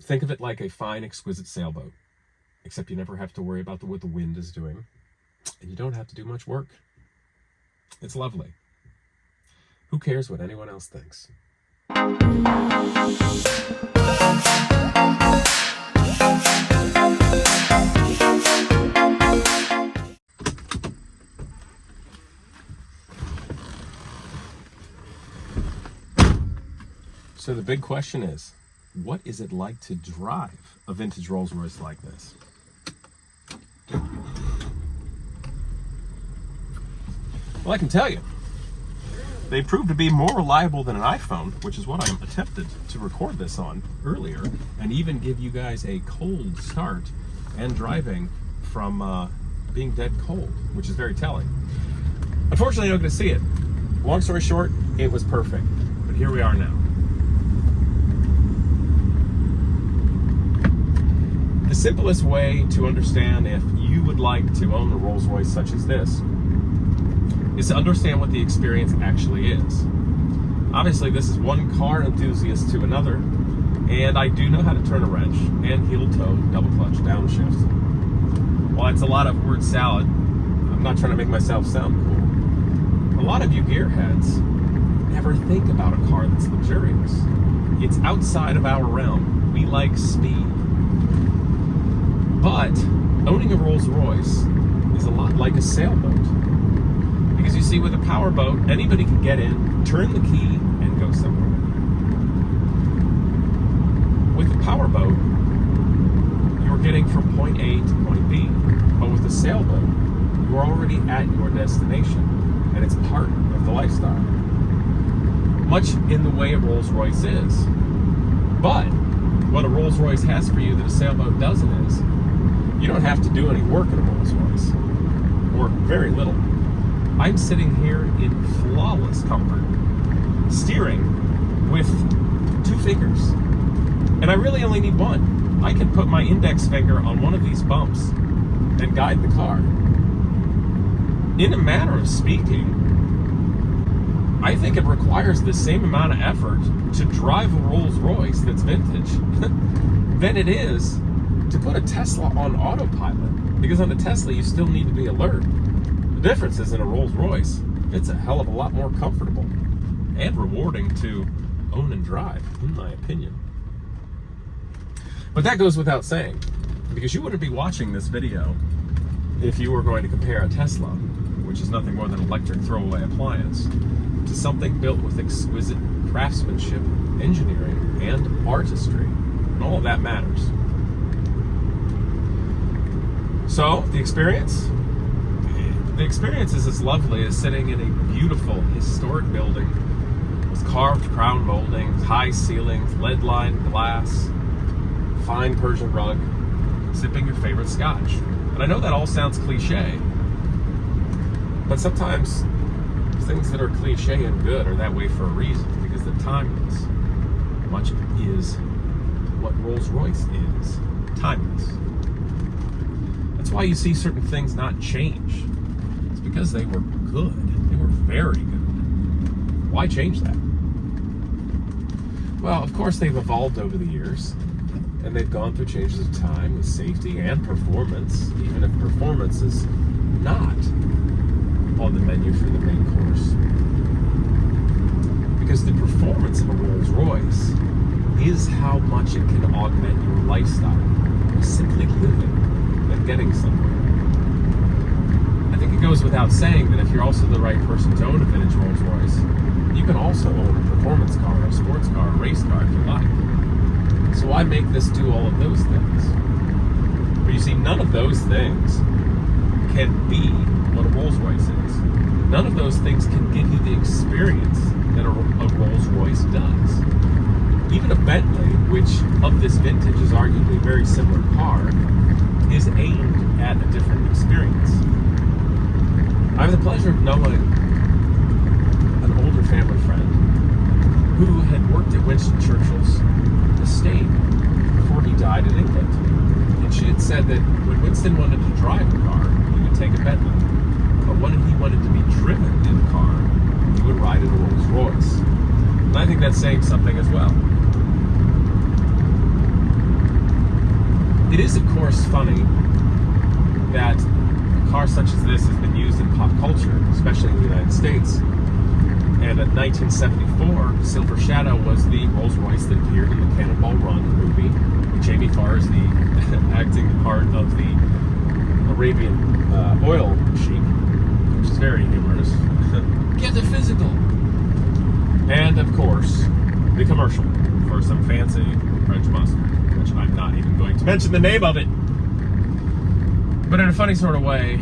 Think of it like a fine, exquisite sailboat, except you never have to worry about what the wind is doing, and you don't have to do much work. It's lovely. Who cares what anyone else thinks? So the big question is, what is it like to drive a vintage Rolls Royce like this? Well, I can tell you, they proved to be more reliable than an iPhone, which is what I attempted to record this on earlier, and even give you guys a cold start and driving from being dead cold, which is very telling. Unfortunately, you're not going to see it. Long story short, it was perfect, but here we are now. The simplest way to understand if you would like to own a Rolls Royce such as this is to understand what the experience actually is. Obviously, this is one car enthusiast to another, and I do know how to turn a wrench and heel toe, double clutch, downshift. While it's a lot of word salad, I'm not trying to make myself sound cool. A lot of you gearheads never think about a car that's luxurious. It's outside of our realm. We like speed. But owning a Rolls Royce is a lot like a sailboat. Because you see, with a powerboat, anybody can get in, turn the key, and go somewhere. With a powerboat, you're getting from point A to point B. But with a sailboat, you're already at your destination, and it's part of the lifestyle. Much in the way a Rolls Royce is. But what a Rolls Royce has for you that a sailboat doesn't is, you don't have to do any work in a Rolls Royce, or very little. I'm sitting here in flawless comfort, steering with 2 fingers. And I really only need one. I can put my index finger on one of these bumps and guide the car. In a manner of speaking, I think it requires the same amount of effort to drive a Rolls Royce that's vintage than it is to put a Tesla on autopilot, because on a Tesla you still need to be alert. The difference is in a Rolls Royce, it's a hell of a lot more comfortable and rewarding to own and drive, in my opinion. But that goes without saying, because you wouldn't be watching this video if you were going to compare a Tesla, which is nothing more than an electric throwaway appliance, to something built with exquisite craftsmanship, engineering, and artistry. And all of that matters. So, the experience? The experience is as lovely as sitting in a beautiful, historic building with carved crown moldings, high ceilings, lead-lined glass, fine Persian rug, sipping your favorite scotch. And I know that all sounds cliche, but sometimes things that are cliche and good are that way for a reason, because they're timeless. Much is what Rolls Royce is, timeless. That's why you see certain things not change. It's because they were good. They were very good. Why change that? Well, of course, they've evolved over the years, and they've gone through changes of time with safety and performance, even if performance is not on the menu for the main course. Because the performance of a Rolls Royce is how much it can augment your lifestyle, simply living and getting somewhere. I think it goes without saying that if you're also the right person to own a vintage Rolls Royce, you can also own a performance car, a sports car, a race car if you like. So why make this do all of those things? But you see, none of those things can be what a Rolls Royce is. None of those things can give you the experience that a Rolls Royce does. Even a Bentley, which of this vintage is arguably a very similar car, is aimed at a different experience. I have the pleasure of knowing an older family friend who had worked at Winston Churchill's estate before he died in England. And she had said that when Winston wanted to drive a car, he would take a Bentley. But when he wanted to be driven in a car, he would ride in a Rolls Royce. And I think that's saying something as well. It is, of course, funny that a car such as this has been used in pop culture, especially in the United States. And in 1974, the Silver Shadow was the Rolls Royce that appeared in the Cannonball Run movie, with Jamie Farr acting the part of the Arabian oil sheik, which is very humorous. Get the physical! And, of course, the commercial for some fancy French mustard, which I'm not even going to mention the name of it. But in a funny sort of way,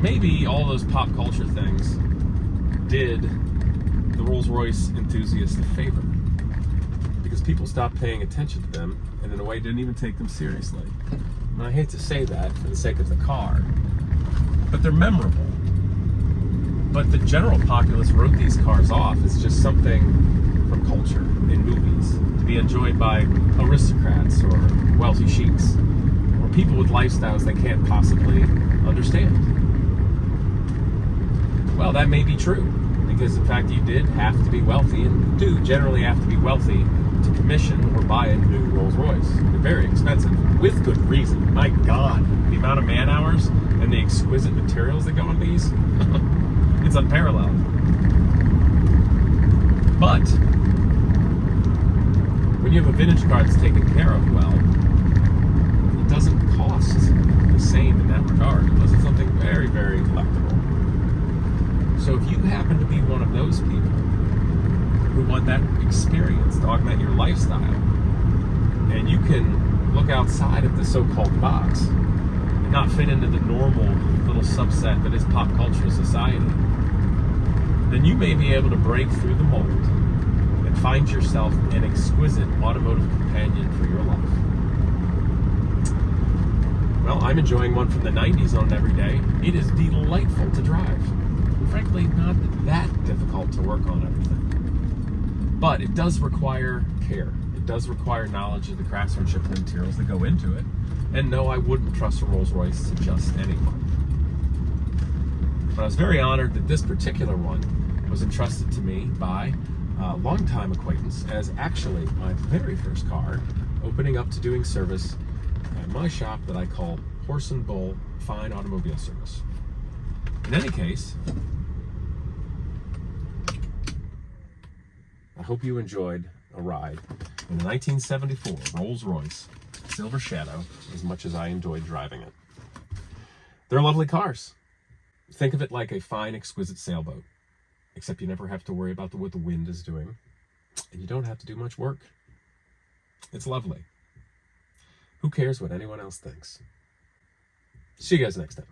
maybe all those pop culture things did the Rolls Royce enthusiast a favor, because people stopped paying attention to them and in a way didn't even take them seriously. And I hate to say that for the sake of the car, but they're memorable. But the general populace wrote these cars off as just something from culture in movies to be enjoyed by aristocrats or wealthy sheiks or people with lifestyles they can't possibly understand. Well, that may be true, because in fact you did have to be wealthy, and do generally have to be wealthy to commission or buy a new Rolls Royce. They're very expensive, with good reason. My God, the amount of man hours and the exquisite materials that go in these, it's unparalleled. But when you have a vintage car that's taken care of well, it doesn't cost the same in that regard, unless it's something very, very collectible. So if you happen to be one of those people who want that experience to augment your lifestyle, and you can look outside of the so-called box and not fit into the normal little subset that is pop culture society, then you may be able to break through the mold and find yourself an exquisite automotive companion for your life. Well, I'm enjoying one from the 90s on every day. It is delightful to drive. Frankly, not that difficult to work on everything. But it does require care. It does require knowledge of the craftsmanship and the materials that go into it. And no, I wouldn't trust a Rolls Royce to just anyone. But I was very honored that this particular one was entrusted to me by a longtime acquaintance as actually my very first car, opening up to doing service at my shop that I call Horse and Bull Fine Automobile Service. In any case, I hope you enjoyed a ride in the 1974 Rolls Royce Silver Shadow as much as I enjoyed driving it. They're lovely cars. Think of it like a fine, exquisite sailboat, except you never have to worry about what the wind is doing, and you don't have to do much work. It's lovely. Who cares what anyone else thinks? See you guys next time.